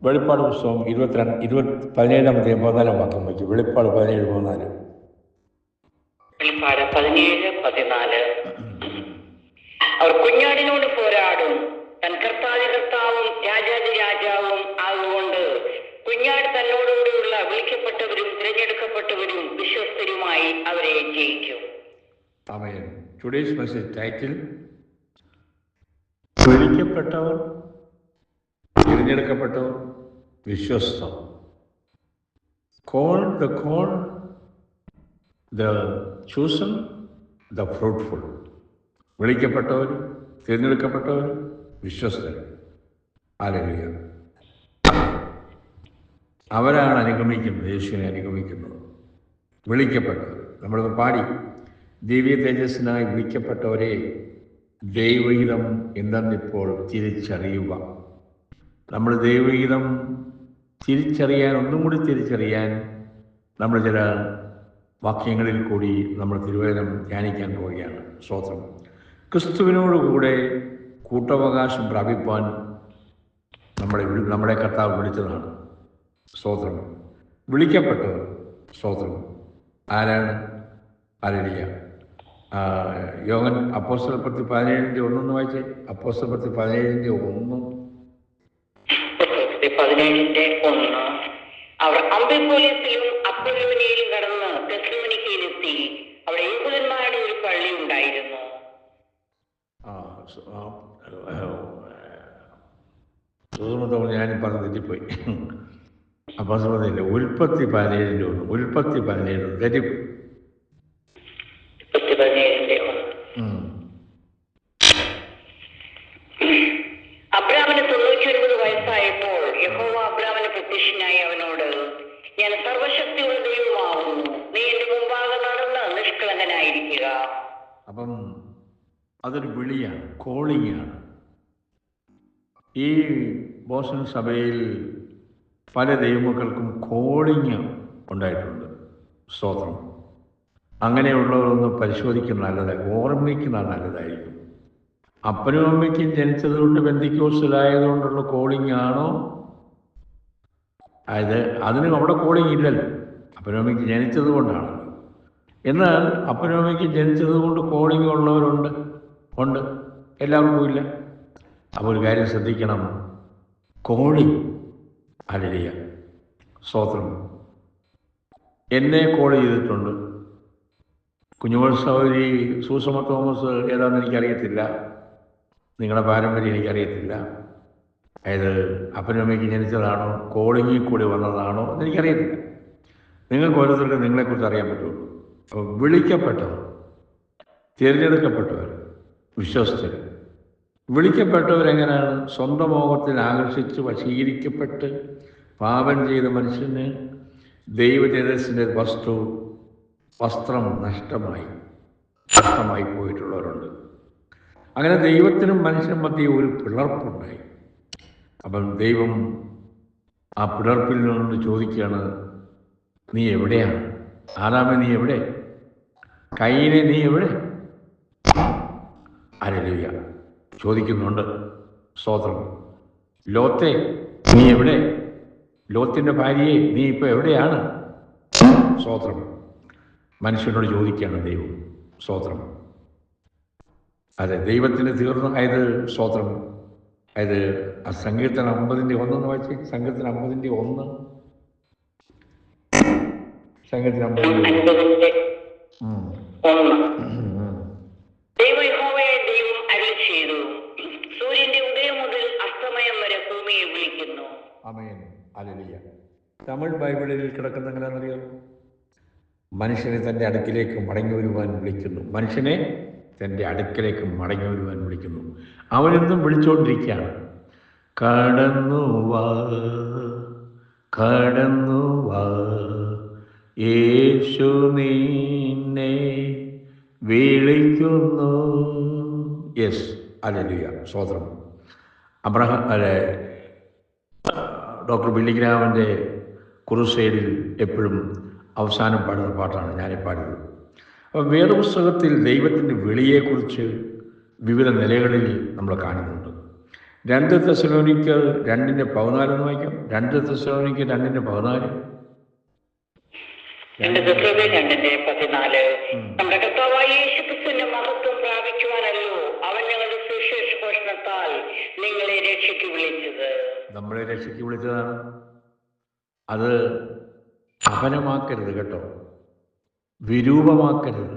വെളിപ്പാട് പുസ്തകം 17-ാം അധ്യായം 14-ാം വാക്യം വയ്ക്കും. വെളിപ്പാട് 17:14. വെളിപ്പാട് 17:14. അവർ കുഞ്ഞാടിനോട് പോരാടും, തൻ കർത്താവും രാജാതി രാജാവും ആകുകൊണ്ട് കുഞ്ഞാട് തന്നോടുകൂടിയുള്ള വിളിക്കപ്പെട്ടവരും തിരഞ്ഞെടുക്കപ്പെട്ടവരും വിശ്വസ്തരുമായി അവരെ ജയിക്കും. ആമേൻ. ടുഡേയ്സ് മെസ്സേജ് ടൈറ്റിൽ: വിളിക്കപ്പെട്ടവർ, തിരഞ്ഞെടുക്കപ്പെട്ടവർ, വിശ്വസ്തർ. Called, the called, the chosen, the fruitful. വിളിക്കപ്പെട്ടവർ, തിരഞ്ഞെടുക്കപ്പെട്ടവർ, വിശ്വസ്തർ. ഹല്ലേലൂയ. അവരാണ് അനുഗമിക്കുന്നത്, യേശുവിനെ അനുഗമിക്കുന്നത്. വിളിക്കപ്പെട്ടവർ. നമ്മളിത് പാടി, ദിവ്യ തേജസ്സിനായി വിളിക്കപ്പെട്ടവരെ ദൈവഹിതം എന്തെന്നിപ്പോൾ തിരിച്ചറിയുക. നമ്മൾ ദൈവഹിതം തിരിച്ചറിയാൻ, ഒന്നും കൂടി തിരിച്ചറിയാൻ നമ്മൾ ചില വാക്യങ്ങളിൽ കൂടി നമ്മൾ തിരുവചനം ധ്യാനിക്കാൻ പോവുകയാണ്. സ്തോത്രം. ക്രിസ്തുവിനോടുകൂടെ കൂട്ടവകാശം പ്രാപിപ്പാൻ നമ്മളെ കർത്താവ് വിളിച്ചതാണ്. സ്തോത്രം. വിളിക്കപ്പെട്ടവർ. സ്തോത്രം. ആരാണ്? ഹല്ലേലൂയ. യോഹൻ അപ്പോസ്തലപ്രവൃത്തി 17:1 വായിച്ചേ. അപ്പോസ്തലപ്രവൃത്തി 17:1. അവർ അംഫിപോലിസിലും അപ്പൊല്ലോനിയയിലും കടന്ന് തെസ്സലോനിക്കയിലെത്തി. അവിടെ യഹൂദന്മാരുടെ ഒരു പള്ളി ഉണ്ടായിരുന്നു. ഞാൻ പറഞ്ഞ് തെറ്റിപ്പോയി. അപ്പോസ്തലപ്രവൃത്തിയില്ല, ഉൽപ്പത്തി 17:1. ഉൽപ്പത്തി 17 തെറ്റിപ്പോയി. അബ്രാമിന് 99 വയസ്സായപ്പോൾ യഹോവ അബ്രാമിന് പ്രത്യക്ഷനായി അവനോട്, ഞാൻ സർവശക്തിയുള്ള ദൈവമാവുന്നു, നീ എന്റെ മുമ്പാകെ നടന്ന് നിഷ്കളങ്കനായിരിക്കുക. അപ്പം അതൊരു വിളിയാണ്, കോളിങ്ങാണ്. ഈ ബോസ്റ്റൺ സഭയിൽ പല ദൈവമക്കൾക്കും കോളിങ് ഉണ്ടായിട്ടുണ്ട്. സ്തോത്രം. അങ്ങനെയുള്ളവരൊന്ന് പരിശോധിക്കുന്ന നല്ലതായി, ഓർമ്മിക്കുന്ന നല്ലതായിരിക്കും. അപ്പനും അമ്മയ്ക്കും ജനിച്ചത് കൊണ്ട് പെന്തിക്കോസ്തലായതുകൊണ്ടുള്ള കോളിംഗ് ആണോ? അതായത് അതിന് അവിടെ കോളിംഗ് ഇല്ലല്ലോ, അപ്പനും അമ്മയ്ക്ക് ജനിച്ചത് കൊണ്ടാണ്. എന്നാൽ അപ്പനും അമ്മയ്ക്ക് ജനിച്ചത് കൊണ്ട് കോളിംഗ് ഉള്ളവരുണ്ട്, ഉണ്ട്, എല്ലാവർക്കും ഇല്ല. അപ്പോൾ ഒരു കാര്യം ശ്രദ്ധിക്കണം, കോളിംഗ്. ഹല്ലേലൂയ. സ്തോത്രം. എന്നെ കോൾ ചെയ്തിട്ടുണ്ട്. കുഞ്ഞുമോൾ സഹോദരി സൂസമ്മ തോമസ് ഏതാണെന്ന് എനിക്കറിയത്തില്ല, നിങ്ങളുടെ പാരമ്പര്യം എനിക്കറിയത്തില്ല. അതായത് അപ്പനും അമ്മയ്ക്ക് ജനിച്ചതാണോ, കോളിങ്ങിൽ കൂടി വന്നതാണോ എന്നെനിക്കറിയത്തില്ല. നിങ്ങൾക്ക് ഓരോരുത്തർക്കും നിങ്ങളെക്കുറിച്ച് അറിയാൻ പറ്റുള്ളൂ. അപ്പോൾ വിളിക്കപ്പെട്ടവർ, തിരഞ്ഞെടുക്കപ്പെട്ടവർ, വിശ്വസ്തർ. വിളിക്കപ്പെട്ടവരെങ്ങനെയാണ്? സ്വന്തം മോഹത്തിൽ ആകർഷിച്ച് വശീകരിക്കപ്പെട്ട് പാപം ചെയ്ത മനുഷ്യന് ദൈവതേജസ്സിൻ്റെ വസ്ത്രം നഷ്ടമായി പോയിട്ടുള്ളവരുണ്ട്. അങ്ങനെ ദൈവത്തിനും മനുഷ്യനും മധ്യേ ഒരു പിളർപ്പുണ്ടായി. അപ്പം ദൈവം ആ പിളർപ്പിൽ നിന്ന് ചോദിക്കുകയാണ്, നീ എവിടെയാണ്? ആദാമേ, നീ എവിടെ? കയീനെ, നീ എവിടെ? ഹല്ലേലൂയ. ചോദിക്കുന്നുണ്ട്. സ്തോത്രം. ലോത്തെ, നീ എവിടെ? ലോത്തിൻ്റെ ഭാര്യയെ, നീ ഇപ്പോൾ എവിടെയാണ്? സ്തോത്രം. മനുഷ്യനോട് ചോദിക്കുകയാണ് ദൈവം. സ്തോത്രം. അതെ, ദൈവത്തിന് തീർന്നു ആയത്. സ്തോത്രം. അതായത് ആ സങ്കീർത്തനം 50:1 വായിച്ച്. സങ്കീർത്തനം 50:1. സങ്കീർത്തനം 50:1. ദൈവം അരുളിച്ചെയ്തു, സൂര്യന്റെ ഉദയം മുതൽ അസ്തമയം വരെ ഭൂമിയെ വിളിക്കുന്നു. ആമേൻ. ഹല്ലേലൂയ. തമിഴ് ബൈബിളിൽ കിടക്കുന്ന എങ്ങനെയാണെന്നറിയോ? മനുഷ്യനെ തൻ്റെ അടുക്കിലേക്ക് മടങ്ങി വരുവാൻ വിളിക്കുന്നു. മനുഷ്യനെ തൻ്റെ അടുക്കിലേക്ക് മടങ്ങി വരുവാൻ വിളിക്കുന്നു. അവനെന്നും വിളിച്ചുകൊണ്ടിരിക്കുകയാണ്. കടന്നു വാ, കടന്നു വാ, യേശു നിന്നെ വിളിക്കുന്നു. യെസ്. ഹല്ലേലൂയ. സ്തോത്രം. ഡോക്ടർ ബില്ലിഗ്രാമിൻ്റെ ക്രൂസൈഡിൽ എപ്പോഴും അവസാനം പാടുന്ന പാട്ടാണ് ഞാനീ പാടുന്നത്. അപ്പോൾ വേദപുസ്തകത്തിൽ ദൈവത്തിൻ്റെ വിളിയെക്കുറിച്ച് വിവിധ നിലകളിൽ നമ്മൾ കാണുന്നുണ്ട്. 2 തെസ്സലോനിക്കർ 2:14 എന്ന് വായിക്കാം. 2 തെസ്സലോനിക്കർ 2:14. 2 തെസ്സലോനിക്കർ 2:14. നമ്മുടെ കർത്താവായ യേശുക്രിസ്തുവിന്റെ മഹത്വം പ്രാപിക്കുവാനല്ലോ അവൻ ഞങ്ങളുടെ സുവിശേഷ ഘോഷണത്താൽ നിങ്ങളെ രക്ഷയ്ക്ക് വിളിച്ചത്. നമ്മളെ രക്ഷയ്ക്ക് വിളിച്ചതാണ്. അത് അപനമാക്കരുത് കേട്ടോ, വിരൂപമാക്കരുത്.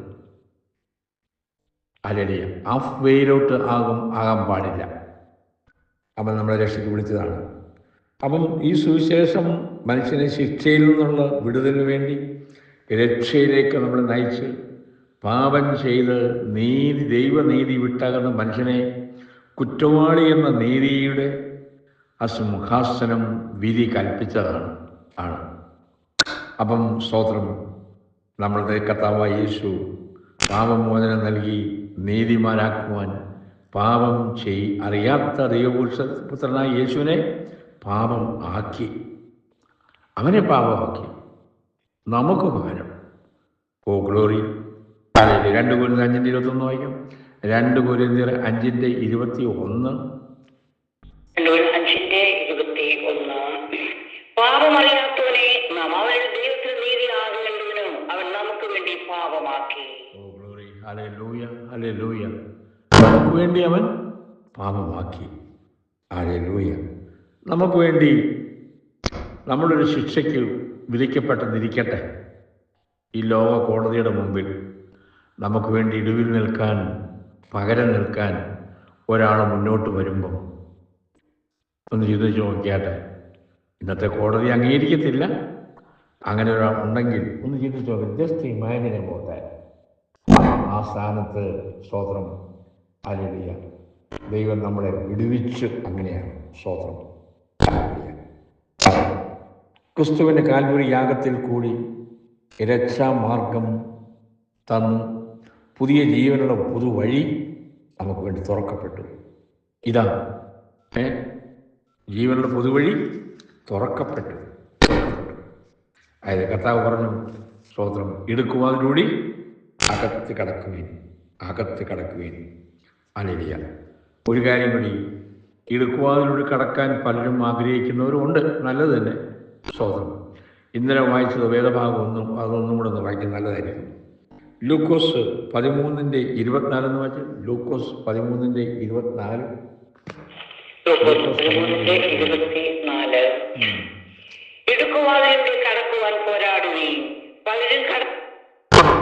ഹല്ലേലൂയ. ഹാഫ് വേയിലോട്ട് ആകാൻ പാടില്ല. അവൻ നമ്മളെ രക്ഷയ്ക്ക് വിളിച്ചതാണ്. അപ്പം ഈ സുവിശേഷം മനുഷ്യനെ ശിക്ഷയിൽ നിന്നുള്ള വിടുതലിന് വേണ്ടി രക്ഷയിലേക്ക് നമ്മളെ നയിച്ച് പാപം ചെയ്ത് ദൈവനീതി വിട്ടകന്ന് മനുഷ്യനെ കുറ്റവാളി എന്ന നീതിയുടെ അസിംഹാസനം വിധി കൽപ്പിച്ചതാണ്. അപ്പം സ്തോത്രം, നമ്മളുടെ കർത്താവായ യേശു പാപമോചനം നൽകി നീതിമാനാക്കുവാൻ അറിയാത്ത ദൈവപുത്രനായ യേശുവിനെ പാപം ആക്കി, അവനെ പാപമാക്കി നമുക്ക് പകരം. ഓ ഗ്ലോറി. 2 കൊരിന്ത്യർ 5:21 വായിക്കാം. 2 കൊരിന്ത്യർ 5:21. പാപമറിയാത്തവനെ നാം അവരുടെ ദൈവത്തിന് നീതിയാകേണ്ടതിന് അവൻ നമുക്ക് വേണ്ടി പാപമാക്കി. Oh glory. ഹല്ലേലൂയ, ഹല്ലേലൂയ. നമുക്ക് വേണ്ടി അവൻ പാപമാക്കി. ഹല്ലേലൂയ. നമുക്ക് വേണ്ടി നമ്മളൊരു ശിക്ഷയ്ക്ക് വിധിക്കപ്പെട്ടെന്നിരിക്കട്ടെ, ഈ ലോക കോടതിയുടെ മുമ്പിൽ നമുക്ക് വേണ്ടി ഇടിവിൽ നിൽക്കാൻ, പകരം നിൽക്കാൻ ഒരാൾ മുന്നോട്ട് വരുമ്പോൾ ഒന്ന് ചിന്തിച്ച് നോക്കിയാട്ടെ. ഇന്നത്തെ കോടതി അംഗീകരിക്കത്തില്ല. അങ്ങനെ ഒരാൾ ഉണ്ടെങ്കിൽ ഒന്ന് ചിന്തിച്ച് നോക്കി. Just imagine about that. ആ സ്ഥാനത്ത് സ്തോത്രം, ഹല്ലേലൂയ, ദൈവം നമ്മളെ വിടുവിച്ച്. അങ്ങനെയാണ് സ്തോത്രം. ക്രിസ്തുവിൻ്റെ കാൽവരി യാഗത്തിൽ കൂടി രക്ഷാമാർഗം തന്നു പുതിയ ജീവനുള്ള പുതുവഴി നമുക്ക് വേണ്ടി തുറക്കപ്പെട്ടു. ഇതാ ജീവനുള്ള പുതുവഴി തുറക്കപ്പെട്ടു. അതായത് കർത്താവ് പറഞ്ഞു, സ്തോത്രം, ഇടുക്കുവാതിലൂടെ അകത്ത് കടക്കുവേൻ. ഹല്ലേലൂയ. ഒരു കാര്യം കൂടി, ഇടുക്കുവാതിലൂടെ കടക്കാൻ പലരും ആഗ്രഹിക്കുന്നവരുമുണ്ട്. നല്ലത് തന്നെ, സ്തോത്രം. ഇന്നലെ വായിച്ചത് വേദഭാഗം അതൊന്നും കൂടെ ഒന്ന് വായിക്കാൻ നല്ലതായിരിക്കും. ലൂക്കോസ് 13:24 എന്ന് വായിച്ചു. ലൂക്കോസ് 13:24. ഇടുക്കുവാതിലൂടെ കടക്കുവാൻ പോരാടുകയും പലരും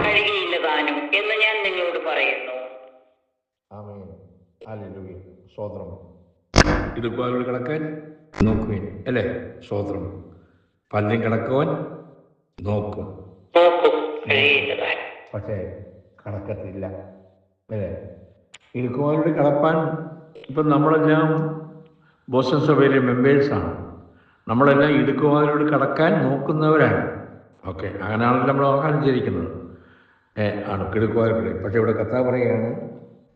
കഴിയുകയില്ല താനും എന്ന് ഞാൻ നിങ്ങളോട് പറയുന്നു. ആമേൻ. ഹല്ലേലൂയ. സ്തോത്രം. ഇടുക്കുവാതിലൂടെ കടക്കാൻ നോക്കുവേൻ, അല്ലേ? സ്തോത്രം. പലരും കടക്കുവാൻ നോക്കും, പക്ഷേ കടക്കത്തില്ല, അല്ലേ? ഇടുക്കുവാതിലൂടെ കടപ്പാൻ ഇപ്പം നമ്മളെല്ലാം ബോസ്റ്റൺ സഭയിലെ മെമ്പേഴ്സാണ്. നമ്മളെല്ലാം ഇടുക്കുവാതിലൂടെ കടക്കാൻ നോക്കുന്നവരാണ്. ഓക്കെ, അങ്ങനെയാണല്ലോ നമ്മൾ ആചരിക്കുന്നത്. ആണ് കിടുക്കുവാതിലൂടെ. പക്ഷേ ഇവിടെ കർത്താവ് പറയുകയാണ്,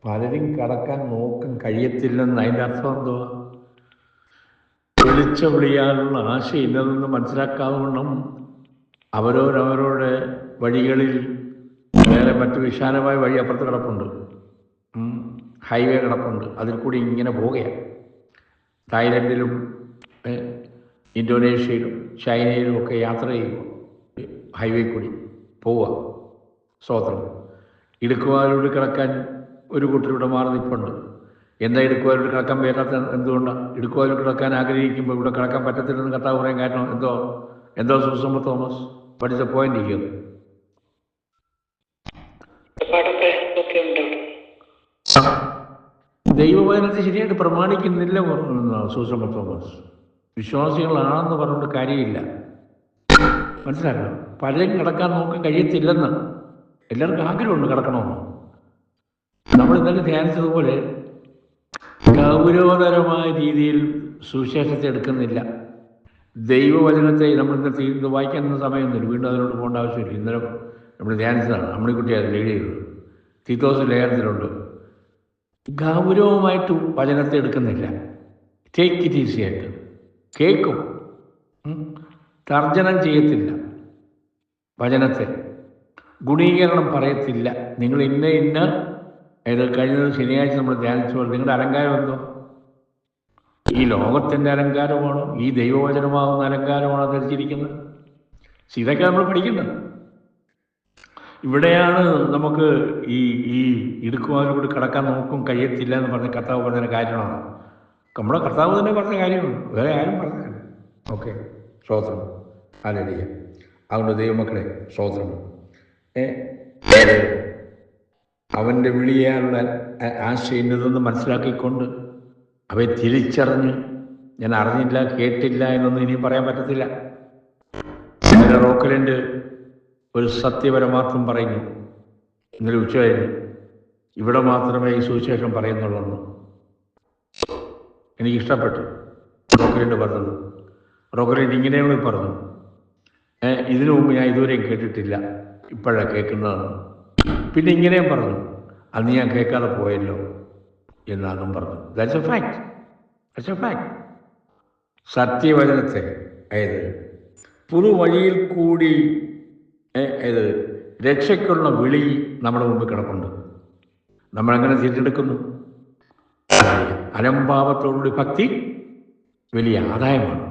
പലരും കടക്കാൻ നോക്കും, കഴിയത്തില്ലെന്ന്. അതിൻ്റെ അർത്ഥം എന്തുവാ? വിളിച്ച വിളിയാനുള്ള ആശ ഇന്നതെന്ന് മനസ്സിലാക്കാവുന്ന അവരവരുടെ വഴികളിൽ വേറെ മറ്റു വിശാലമായ വഴി അപ്പുറത്ത് കിടപ്പുണ്ട്, ഹൈവേ കിടപ്പുണ്ട്. അതിൽ കൂടി ഇങ്ങനെ പോവുകയാണ്. തായ്ലൻഡിലും ഇന്തോനേഷ്യയിലും ചൈനയിലും ഒക്കെ യാത്ര ചെയ്യുമ്പോൾ ഹൈവേ കൂടി പോവുക. സ്തോത്രം. ഇടുക്കുവാതിലൂടെ കിടക്കാൻ ഒരു കൂട്ടരിവിടെ മാറി നിൽപ്പുണ്ട്. എന്താ ഇടുക്കുവാതിലൂടെ കിടക്കാൻ പറ്റാത്ത? എന്തുകൊണ്ടാണ്? ഇടുക്കുവാതിലൂടെ കിടക്കാൻ ആഗ്രഹിക്കുമ്പോൾ ഇവിടെ കിടക്കാൻ പറ്റത്തില്ലെന്ന് കർത്താവ് പറയാൻ കാരണം എന്തോ സുസമ്മ തോമസ് പഠിച്ച പോയിന്റ് ഹിയർ. ദൈവവചനത്തെ ശരിയായിട്ട് പ്രമാണിക്കുന്നില്ല സുസമ്മ തോമസ്. വിശ്വാസികളാണെന്ന് പറഞ്ഞുകൊണ്ട് കാര്യമില്ല. മനസ്സിലാക്കണം. പലരും കിടക്കാൻ നോക്കാൻ കഴിയത്തില്ലെന്ന്. എല്ലാവർക്കും ആഗ്രഹമുണ്ട് കിടക്കണമെന്ന്. നമ്മൾ ഇന്നലെ ധ്യാനിച്ചതുപോലെ ഗൗരവതരമായ രീതിയിൽ സുവിശേഷത്തെ എടുക്കുന്നില്ല. ദൈവവചനത്തെ നമ്മൾ ഇന്നത്തെ ഇത് വായിക്കുന്ന സമയമൊന്നുമില്ല. വീണ്ടും അതിനോട് പോകേണ്ട ആവശ്യമില്ല. ഇന്നലെ നമ്മൾ ധ്യാനിച്ചതാണ്. അമ്മണിക്കുട്ടി അത് ലീഡ് ചെയ്തത്. തീത്തോസ് ലേഖനത്തിലുണ്ട്. ഗൗരവമായിട്ട് വചനത്തെ എടുക്കുന്നില്ല. ടേക്ക് ഇറ്റ് ഈസി ആയിട്ട് കേൾക്കും, തർജ്ജനം ചെയ്യത്തില്ല, വചനത്തെ ഗുണീകരണം പറയത്തില്ല. നിങ്ങൾ ഇന്ന ഇത് കഴിഞ്ഞ ശനിയാഴ്ച നമ്മൾ ധ്യാനിച്ചു പോലെ നിങ്ങളുടെ അലങ്കാരം എന്തോ? ഈ ലോകത്തിൻ്റെ അലങ്കാരമാണോ ഈ ദൈവവചനമാകുന്ന അലങ്കാരമാണോ ധരിച്ചിരിക്കുന്നത്? ഇതൊക്കെ നമ്മൾ പഠിക്കുന്നത്. ഇവിടെയാണ് നമുക്ക് ഈ ഈ ഇടുക്കുവാനോട് കടക്കാൻ നോക്കും കഴിയത്തില്ല എന്ന് പറഞ്ഞ കർത്താവ് പറഞ്ഞ കാര്യമാണ്. നമ്മുടെ കർത്താവ് തന്നെ പറഞ്ഞ കാര്യമാണ്, വേറെ ആരും പറഞ്ഞില്ല. ഓക്കെ, സ്തോത്രം, ഹല്ലേലൂയ. അതുകൊണ്ട് ദൈവമക്കളെ സ്തോത്രം, അവൻ്റെ വിളിയാനുള്ള ആശയം ഇതൊന്ന് മനസ്സിലാക്കിക്കൊണ്ട് അവയെ തിരിച്ചറിഞ്ഞ്, ഞാൻ അറിഞ്ഞില്ല കേട്ടില്ല എന്നൊന്നും ഇനിയും പറയാൻ പറ്റത്തില്ല. റോക്കലൻഡ് ഒരു സത്യപരമാർത്ഥം പറയുന്നു ഇന്നലെ ഉച്ചകഴിഞ്ഞ്, ഇവിടെ മാത്രമേ ഈ സുവിശേഷം പറയുന്നുള്ളൂ. എനിക്കിഷ്ടപ്പെട്ടു റോക്കലൻഡ് പറഞ്ഞത്. റോക്കലൻഡ് ഇങ്ങനെയാണ് പറഞ്ഞു, ഇതിനു മുമ്പ് ഞാൻ ഇതുവരെയും കേട്ടിട്ടില്ല, ഇപ്പോഴാണ് കേൾക്കുന്നതെന്ന്. പിന്നെ ഇങ്ങനെയും പറഞ്ഞു, അന്ന് ഞാൻ കേൾക്കാതെ പോയല്ലോ എന്നാന്നും പറഞ്ഞു. That's a fact, that's a fact. സത്യവചനത്തെ, അതായത് പുതുവഴിയിൽ കൂടി ഇത് രക്ഷയ്ക്കുള്ള വിളി നമ്മുടെ മുമ്പിൽ കിടപ്പുണ്ട്. നമ്മളെങ്ങനെ തിരഞ്ഞെടുക്കുന്നു? അലംഭാവത്തോടുകൂടി ഭക്തി വലിയ ആദായമാണ്.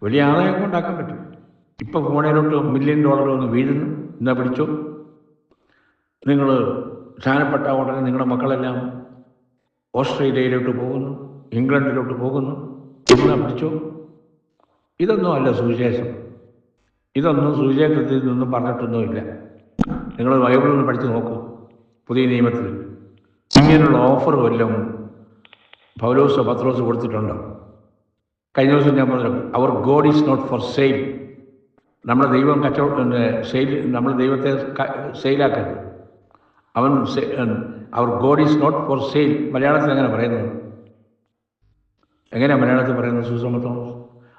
വലിയ ആദായം ഉണ്ടാക്കാൻ പറ്റും. ഇപ്പം ഫോണിലോട്ട് $1 മില്യൺ ഒന്ന് വീഴുന്നു, എന്നാ പിടിച്ചോ. നിങ്ങൾ സ്ഥാനപ്പെട്ട ഉടനെ നിങ്ങളുടെ മക്കളെല്ലാം ഓസ്ട്രേലിയയിലോട്ട് പോകുന്നു, ഇംഗ്ലണ്ടിലോട്ട് പോകുന്നു, എന്നാ പിടിച്ചോ. ഇതൊന്നും അല്ല സുവിശേഷം. ഇതൊന്നും സുവിശേഷത്തിൽ നിന്നും പറഞ്ഞിട്ടൊന്നുമില്ല. നിങ്ങൾ ബൈബിളിൽ നിന്ന് പഠിച്ച് നോക്കൂ. പുതിയ നിയമത്തിൽ ഇങ്ങനെയുള്ള ഓഫർ വല്ലതും പൗലോസ് പത്രോസ് കൊടുത്തിട്ടുണ്ടോ? കഴിഞ്ഞ ദിവസം ഞാൻ പറഞ്ഞു, our God is not for sale. നമ്മുടെ ദൈവം നമ്മൾ ദൈവത്തെ സെയിലാക്കരുത്. Our God is not for sale. മലയാളത്തിൽ എങ്ങനെ പറയുന്നത്? എങ്ങനെയാണ് മലയാളത്തിൽ പറയുന്നത് സുസമത്വം?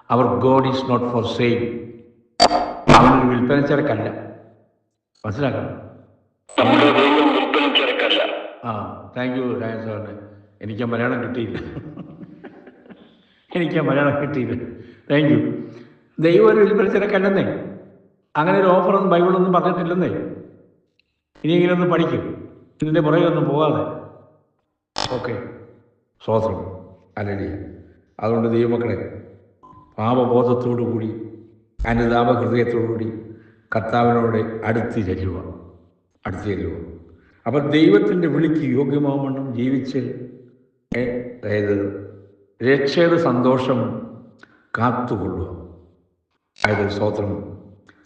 Our God is not for sale. അവനൊരു വിൽപ്പന ചരക്കല്ല. മനസ്സിലാക്കണം. താങ്ക് യു രാജൻ സാറിന്. എനിക്ക് മലയാളം കിട്ടിയില്ല. Thank you. ദൈവം ഒരു വിൽപ്പന ചരക്കല്ലെന്നേ. അങ്ങനെ ഒരു ഓഫറൊന്നും ബൈബിളൊന്നും പറഞ്ഞിട്ടില്ലെന്നേ. ഇനിയെങ്കിലും ഒന്ന് പഠിക്കും, ഇതിൻ്റെ പുറകെ ഒന്നും പോകാതെ. ഓക്കെ, സ്തോത്രം, ഹല്ലേലൂയ. അതുകൊണ്ട് ദൈവമക്കളെ, പാപബോധത്തോടുകൂടി അനുതാപ ഹൃദയത്തോടുകൂടി കർത്താവിനോട് അടുത്ത് ചെല്ലുക. അപ്പം ദൈവത്തിൻ്റെ വിളിക്ക് യോഗ്യമാവണ്ണം ജീവിച്ച്, അതായത് രക്ഷയുടെ സന്തോഷം കാത്തുകൊള്ളുക. അതായത് സ്തോത്രം.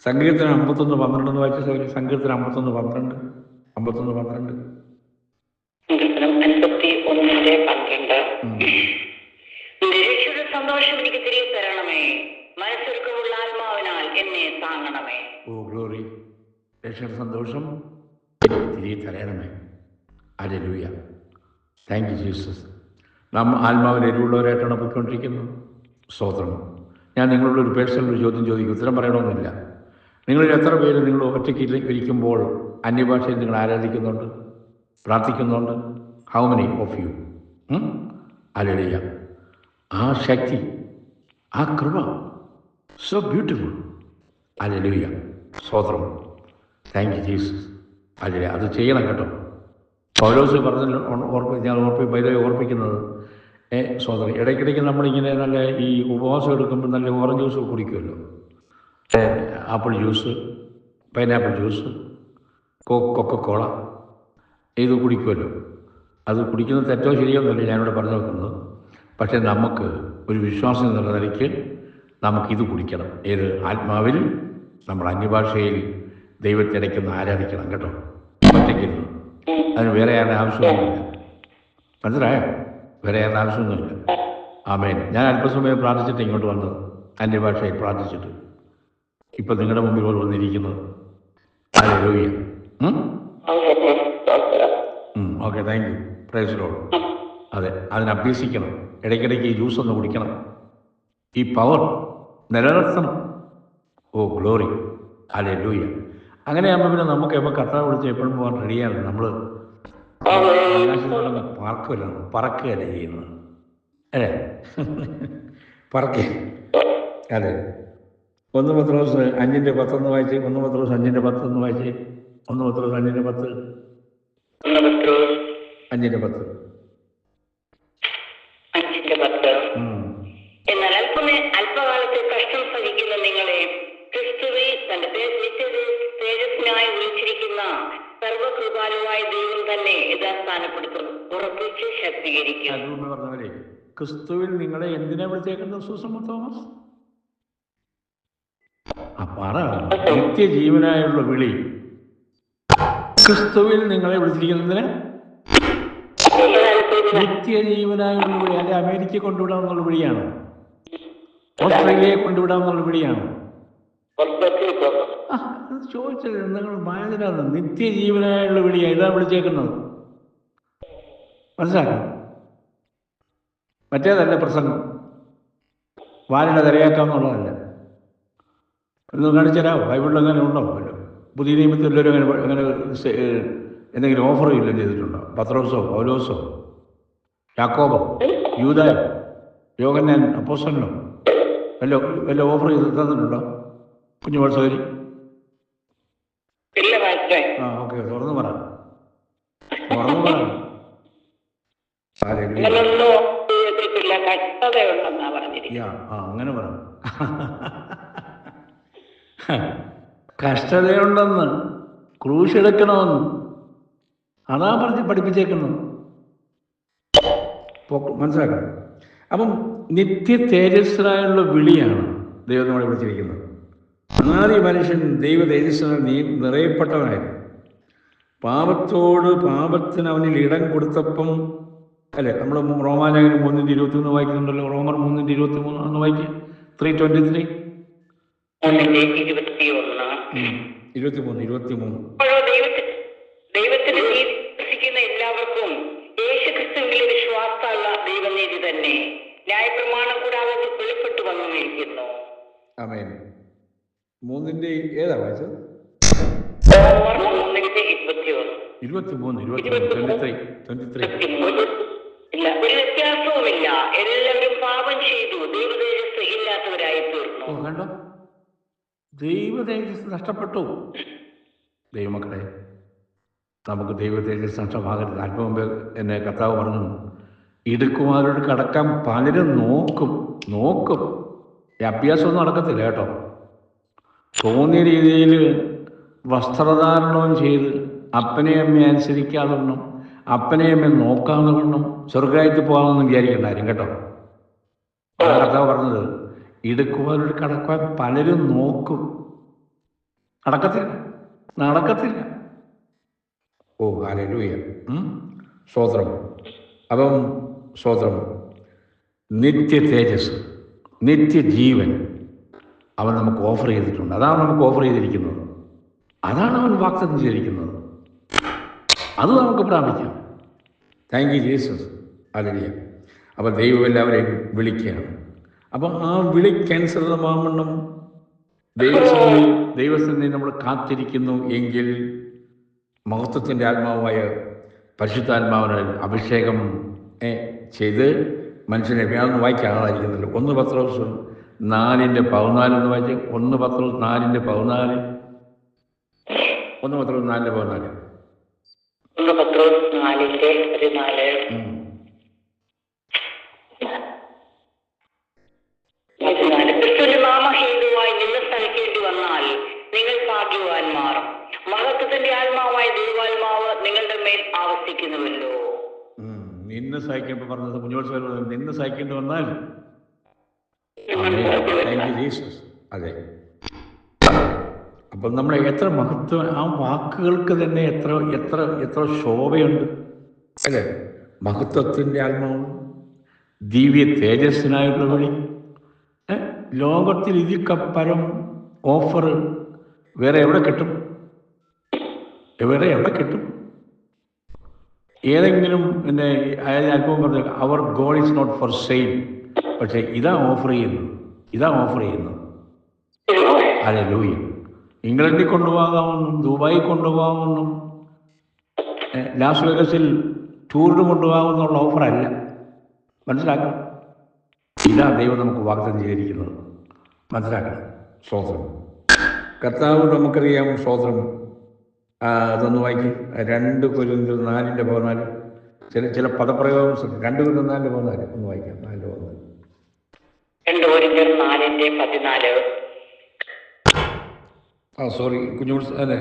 സങ്കീർത്തനം 51:12 വായിച്ച സങ്കീർത്തനം 51:12. രക്ഷയുടെ സന്തോഷം എനിക്ക് തിരികെ തരണമേ, മനസ്സൊരുക്കമുള്ള ആത്മാവിനാൽ എന്നെ താങ്ങണമേ. ഓ ഗ്ലോറി. രക്ഷയുടെ സന്തോഷം തിരികെ തരണമേ. ഹല്ലേലൂയ. Thank you Jesus. നാം ആത്മാവിൽ എരിവുള്ളവരായിട്ടാണ് പോയിക്കൊണ്ടിരിക്കുന്നത്. സ്തോത്രം. ഞാൻ നിങ്ങളോട് ഒരു പേഴ്സണൽ ചോദ്യം ചോദിക്കും, ഉത്തരം പറയണമെന്നില്ല. നിങ്ങളിൽ എത്ര പേര് നിങ്ങൾ ഒറ്റയ്ക്ക് ഇരിക്കുമ്പോൾ അന്യഭാഷയിൽ നിങ്ങൾ ആരാധിക്കുന്നുണ്ട്, പ്രാർത്ഥിക്കുന്നുണ്ട്? How many of you? Hallelujah. ആ ശക്തി, ആ കൃപ, സോ ബ്യൂട്ടിഫുൾ. ഹല്ലേലൂയ. സ്തോത്രം. Thank you Jesus. ഹല്ലേലൂയ. അത് ചെയ്യണം കേട്ടോ. പൗലോസ് പറഞ്ഞ ഞാൻ ഓർപ്പിക്കുന്നത്, സ്തോത്രം, ഇടയ്ക്കിടയ്ക്ക് നമ്മളിങ്ങനെ നല്ല ഈ ഉപവാസം എടുക്കുമ്പോൾ നല്ല ഓറഞ്ച് ജ്യൂസ് കുടിക്കുമല്ലോ, apple juice, pineapple juice, Coca Cola, ഇത് കുടിക്കുമല്ലോ. അത് കുടിക്കുന്നത് തെറ്റോ ശരിയോ എന്നല്ല ഞാനിവിടെ പറഞ്ഞു വെക്കുന്നത്. പക്ഷേ നമുക്ക് ഒരു വിശ്വാസം എന്നുള്ള നിലയ്ക്ക് നമുക്കിത് കുടിക്കണം. ഏത്? ആത്മാവിൽ നമ്മൾ അന്യഭാഷയിൽ ദൈവത്തെ ഇടയ്ക്കൊന്ന് ആരാധിക്കണം കേട്ടോ. ഒറ്റയ്ക്കിരുന്നു. അതിന് വേറെ ആരുടെ ആവശ്യമൊന്നുമില്ല. മനസ്സിലായോ? വേറെ ആരുടെ ആവശ്യമൊന്നുമില്ല. ആമേൻ. ഞാൻ അല്പസമയം പ്രാർത്ഥിച്ചിട്ട് ഇങ്ങോട്ട് വന്നത്, അന്യഭാഷയിൽ പ്രാർത്ഥിച്ചിട്ട്. ഇപ്പം നിങ്ങളുടെ മുമ്പിൽ വന്നിരിക്കുന്നത്. Hallelujah. Okay, thank you. Praise lord. അതെ, അതിന് അഭ്യസിക്കണം. ഇടയ്ക്കിടയ്ക്ക് ഈ ജ്യൂസ് ഒന്ന് കുടിക്കണം. ഈ പവർ നിലനിർത്തണം. Oh glory. ഹല്ലേലൂയ. അങ്ങനെയാകുമ്പോൾ പിന്നെ നമുക്ക് എപ്പോൾ കർത്താവ് വിളിച്ച് എപ്പോഴും പോകാൻ റെഡിയാണ്. നമ്മൾ ആകാശത്തോടെ പറക്കുകയല്ല ചെയ്യുന്നത്, അല്ലേ? പറക്കുക. അതെ. 1 പത്രോസ് 5:10 വായിച്ച്. 1 പത്രോസ് 5:10 വായിച്ച്. 1 പത്രോസ് 5:10. 5:10. എന്നാൽ അല്പകാലത്തെ കഷ്ടം സഹിക്കുന്ന നിങ്ങളെ ക്രിസ്തുവിൽ തന്റെ തേജസ്സിനായി വിളിച്ചിരിക്കുന്ന സർവകൃപാലുവായ ദൈവം തന്നെ യഥാസ്ഥാനപ്പെടുത്തും, ഉറപ്പിച്ച് ശക്തീകരിക്കും. പറഞ്ഞവരെ, ക്രിസ്തുവിൽ നിങ്ങളെ എന്തിനാ വിളിച്ചേക്കുന്നത് സൂസമ്മ തോമസ്? പറ. നിത്യജീവനായുള്ള വിളി. ക്രിസ്തുവിൽ നിങ്ങളെ വിളിച്ചിരിക്കുന്നതിന് നിത്യജീവനായുള്ള വിളി. അല്ലെ അമേരിക്കയെ കൊണ്ടുവിടാമെന്നുള്ള വിളിയാണോ? ഓസ്ട്രേലിയയെ കൊണ്ടുവിടാമെന്നുള്ള വിളിയാണോ? ചോദിച്ചത് നിങ്ങൾ മായതിനാണ്. നിത്യജീവനായുള്ള വിളിയാണ്. ഇതാ വിളിച്ചേക്കുന്നത്. മനസ്സിലാക്കണം. മറ്റേതല്ല പ്രസംഗം. വാലിനെ തിരയാക്കാമെന്നുള്ളതല്ല. ഒന്ന് കാണിച്ചുതരാമോ? ബൈബിളിൽ അങ്ങനെ ഉണ്ടോ? പുതിയ നിയമത്തിൽ എല്ലാവരും അങ്ങനെ എന്തെങ്കിലും ഓഫർ ഇല്ല ചെയ്തിട്ടുണ്ടോ? പത്രോസോ പൗലോസോ യാക്കോബോ യൂദായോ യോഹന്നാൻ അപ്പോസ്തലനോ വല്ല ഓഫർ ചെയ്ത് തന്നിട്ടുണ്ടോ? കുഞ്ഞു സഹോദരി. ഓക്കെ, തുറന്നു പറ. അങ്ങനെ പറ. കഷ്ടതയുണ്ടെന്ന്, ക്രൂശ് എടുക്കണമെന്ന്, അതാ പഠിപ്പിച്ചേക്കുന്നു. മനസ്സിലാക്കണം. അപ്പം നിത്യ തേജസ്സനായുള്ള വിളിയാണ് ദൈവം നമ്മളെ വിളിച്ചിരിക്കുന്നത്. അനാദി മനുഷ്യൻ ദൈവ തേജസ്സിനാൽ നിറയപ്പെട്ടവനായിരുന്നു. പാപത്തിന് അവനിൽ ഇടം കൊടുത്തപ്പം, അല്ലേ, നമ്മൾ റോമാലേഖനം 3:21 വായിക്കുന്നുണ്ടല്ലോ. റോമർ 3:23 ഒന്ന് വായിക്കുക. 3:23 ദൈവത്തിന് വിശ്വസിക്കുന്ന എല്ലാവർക്കും യേശുക്രിസ്തുവിലെ വിശ്വാസമുള്ള ദൈവനീതി തന്നെ ന്യായപ്രമാണം കൂടാതെ വെളിപ്പെട്ടു വന്നിരിക്കുന്നു. ആമേൻ. 3 ഏതാ വായിച്ചത്? 23 ഇല്ല, ഒരു വ്യത്യാസവുമില്ല. എല്ലാവരും പാപം ചെയ്തു ദൈവതേജസ് ഇല്ലാത്തവരായി തീർന്നു. കണ്ടോ, ദൈവതേജസ് നഷ്ടപ്പെട്ടു. ദൈവമക്കളെ, നമുക്ക് ദൈവതേജസ് നഷ്ടമാകരുത്. അല്പം മുമ്പ് എന്നെ കർത്താവ് പറഞ്ഞു, ഇടുക്കുമാരോട് കടക്കാൻ പലരും നോക്കും. ഈ അഭ്യാസമൊന്നും നടക്കത്തില്ല കേട്ടോ. തോന്നിയ രീതിയിൽ വസ്ത്രധാരണവും ചെയ്ത് അപ്പനെ അമ്മയെ അനുസരിക്കാതെ വണ്ണം, അപ്പനെ അമ്മയെ നോക്കാതെ വണ്ണം സ്വർഗ്ഗരാജ്യത്തിൽ പോകാമെന്ന് വിചാരിക്കണ്ടാരും കേട്ടോ. കർത്താവ് പറഞ്ഞത്, ഇടുക്കുമാരോട് കടക്കാൻ പലരും നോക്കും. നടക്കത്തില്ല. ഓ ഹല്ലേലൂയ, സ്തോത്രം. അപ്പം സ്തോത്രം. നിത്യ തേജസ്, നിത്യജീവൻ അവൻ നമുക്ക് ഓഫർ ചെയ്തിട്ടുണ്ട്. അതാണ് നമുക്ക് ഓഫർ ചെയ്തിരിക്കുന്നത്. അതാണ് അവൻ വാഗ്ദത്തം ചെയ്തിരിക്കുന്നത്. അത് നമുക്ക് പ്രാപിക്കാം. Thank you Jesus. ഹല്ലേലൂയ. അപ്പം ദൈവം എല്ലാവരെയും വിളിക്കുകയാണ്. അപ്പം ആ വിളിക്കനുസൃതമാവണ്ണം ദൈവസന്നിധി നമ്മൾ കാത്തിരിക്കുന്നു എങ്കിൽ മഹത്വത്തിൻ്റെ ആത്മാവായ പരിശുദ്ധാത്മാവിനാൽ അഭിഷേകം ചെയ്ത് മനുഷ്യനെ വ്യാപനം വായിക്കാതായിരിക്കുന്നുണ്ട്. 1 പത്രോസ് 4:14 എന്ന് വായിച്ച്. 1 പത്രോസ് 4:14. 1 പത്രോസ് 4:14. നാമഹേതുവായി നിന്ന് സഹിക്കേണ്ടി വന്നാൽ നിങ്ങൾ ഭാഗ്യവാന്മാർ. മഹത്വത്തിന്റെ ആത്മാവായ ദൈവാത്മാവ് നിങ്ങളുടെ മേൽ ആവസിക്കുന്നുവല്ലോ. നിന്ന് സഹിക്കുമ്പോൾ പറഞ്ഞത് കുഞ്ഞോത്സവം, നിന്ന് സഹിക്കേണ്ടി വന്നാൽ. അതെ. അപ്പം നമ്മളെ എത്ര മഹത്വം, ആ വാക്കുകൾക്ക് തന്നെ എത്ര ശോഭയുണ്ട്, അല്ലേ? മഹത്വത്തിൻ്റെ ആത്മാവ്, ദിവ്യ തേജസ്സിനായിട്ടുള്ള വിളി. ലോകത്തിൽ ഇതിൽക്കപ്പരം ഓഫർ വേറെ എവിടെ കിട്ടും? ഏതെങ്കിലും പിന്നെ അല്പം പറഞ്ഞു, our God is not for sale. പക്ഷേ ഇതാ ഓഫർ ചെയ്യുന്നത്. ഹല്ലേലൂയ. ഇംഗ്ലണ്ടിൽ കൊണ്ടുപോകാമെന്നും ദുബായി കൊണ്ടുപോകാമെന്നും ലാസ് വേഗസിൽ ടൂറിന് കൊണ്ടുപോകാമെന്നുള്ള ഓഫറല്ല. മനസ്സിലാക്കണം. ഇതാ ദൈവം നമുക്ക് വാഗ്ദത്തം ചെയ്തിരിക്കുന്നത്. മനസ്സിലാക്കണം. സ്തോത്രം. കർത്താവ് നമുക്കറിയാം. സ്തോത്രം. അതൊന്ന് വായിക്കും. 2 കൊരിന്ത്യർ 4:14. ചില പദപ്രയോഗം 2 കൊരിന്ത്യർ 4:14 ഒന്ന് വായിക്കാം. 4:14. കൊരിന്ത്യർ 4:14. സോറി കുഞ്ഞുമോൾ അല്ലേ,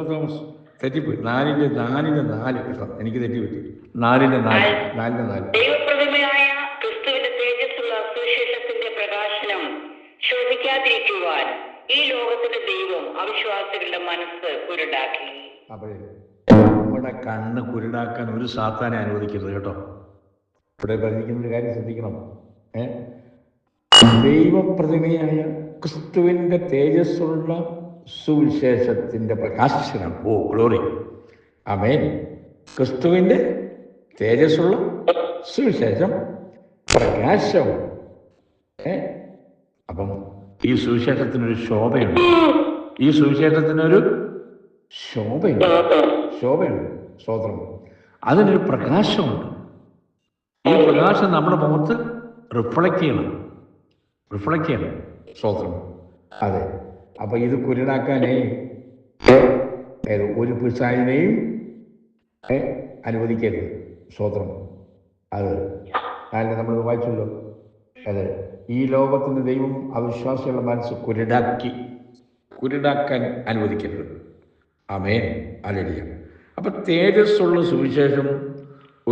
തോമസ് തെറ്റിപ്പോയി. 4:4 കേട്ടോ, എനിക്ക് തെറ്റിപ്പറ്റി. 4:4. ദൈവപ്രതിമയായ ക്രിസ്തുവിന്റെ തേജസ്സുള്ള സുവിശേഷത്തിന്റെ പ്രകാശനം ശോഭിക്കാതിരിക്കുവാൻ ഈ ലോകത്തിന്റെ ദൈവം അവിശ്വാസികളുടെ മനസ്സ് കുരുടാക്കി. അപ്പോഴേ നമ്മുടെ കണ്ണ് കുരുടാക്കാൻ ഒരു സാത്താനെ അനുവദിക്കരുത് കേട്ടോ. ഇവിടെ പറഞ്ഞിരിക്കുന്ന ഒരു കാര്യം ശ്രദ്ധിക്കണം. ദൈവപ്രതിമയായ ക്രിസ്തുവിൻ്റെ തേജസ്സുള്ള സുവിശേഷത്തിൻ്റെ പ്രകാശനം. ഓ ഗ്ലോറി, ആമേൻ. ക്രിസ്തുവിൻ്റെ തേജസ്സുള്ള സുവിശേഷം പ്രകാശം. അപ്പം ഈ സുവിശേഷത്തിനൊരു ശോഭയുണ്ട്. ഈ സുവിശേഷത്തിനൊരു ശോഭയുണ്ട്. സ്തോത്രം. അതിനൊരു പ്രകാശമുണ്ട്. ഈ പ്രകാശം നമ്മുടെ മുഖത്ത് റിഫ്ലക്റ്റ് ചെയ്യണം. സ്തോത്രം. അതെ. അപ്പൊ ഇത് കുരുടാക്കാനേ ഒരു പിശാചിനെയും അനുവദിക്കരുത്. സ്തോത്രം. അത് കാരണം നമ്മൾ വായിച്ചല്ലോ. അതെ, ഈ ലോകത്തിന് ദൈവം അവിശ്വാസികളുടെ മനസ്സ് കുരുടാക്കാൻ അനുവദിക്കരുത്. ആമേൻ, ഹല്ലേലൂയ. അപ്പൊ തേജസ്സുള്ള സുവിശേഷം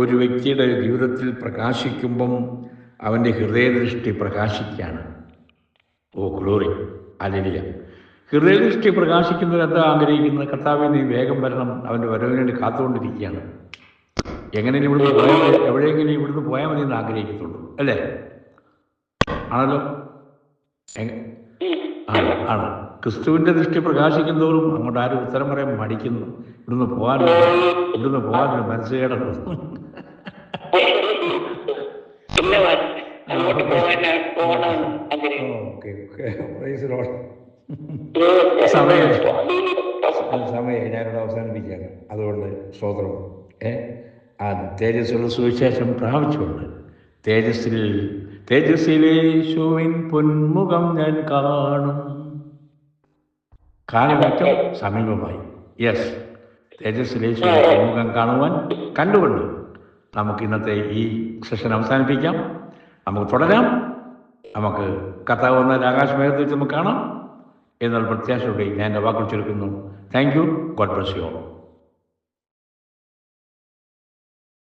ഒരു വ്യക്തിയുടെ ജീവിതത്തിൽ പ്രകാശിക്കുമ്പം അവൻ്റെ ഹൃദയദൃഷ്ടി പ്രകാശിക്കുകയാണ്. ഓ ഗ്ലോറി, ഹല്ലേലൂയ. ഹൃദയദൃഷ്ടി പ്രകാശിക്കുന്നവരെന്താ ആഗ്രഹിക്കുന്നത്? കർത്താവേ നീ വേഗം വരണം, അവൻ്റെ വരവിന് വേണ്ടി കാത്തുകൊണ്ടിരിക്കുകയാണ്. എങ്ങനെയും എവിടെയെങ്കിലും ഇവിടുന്ന് പോയാൽ മതി എന്ന് ആഗ്രഹിക്കത്തുള്ളൂ, അല്ലേ? ആണല്ലോ. ആണ്. ക്രിസ്തുവിൻ്റെ ദൃഷ്ടി പ്രകാശിക്കുന്നതോറും അങ്ങോട്ട് ആരും ഉത്തരം പറയാൻ മടിക്കുന്നു. ഇവിടുന്ന് പോകാനൊരു മനസ്സുകേടുന്നു. സമയം ഞാനിവിടെ അവസാനിപ്പിക്കുകയാണ്. അതുകൊണ്ട് സ്തോത്രം. ആ തേജസ്സുള്ള സുവിശേഷം പ്രാപിച്ചുകൊണ്ട് തേജസ്സിലേശുവിൻ പൊന്മുഖം ഞാൻ കാണും. കാലഘട്ടം സമീപമായി. യെസ്, തേജസ്സിലേശുവിൻ പൊന്മുഖം കാണുവാൻ കണ്ടുകൊണ്ട് നമുക്ക് ഇന്നത്തെ ഈ സെഷൻ അവസാനിപ്പിക്കാം. നമുക്ക് തുടരാം. നമുക്ക് കർത്താവ് വന്നാൽ ആകാശമേഘത്തിൽ വെച്ച് നമുക്ക് കാണാം എന്നുള്ള പ്രത്യാശയോടെ ഞാൻ എൻ്റെ വാക്കുകൾ ചുരുക്കുന്നു. Thank you. God bless you all.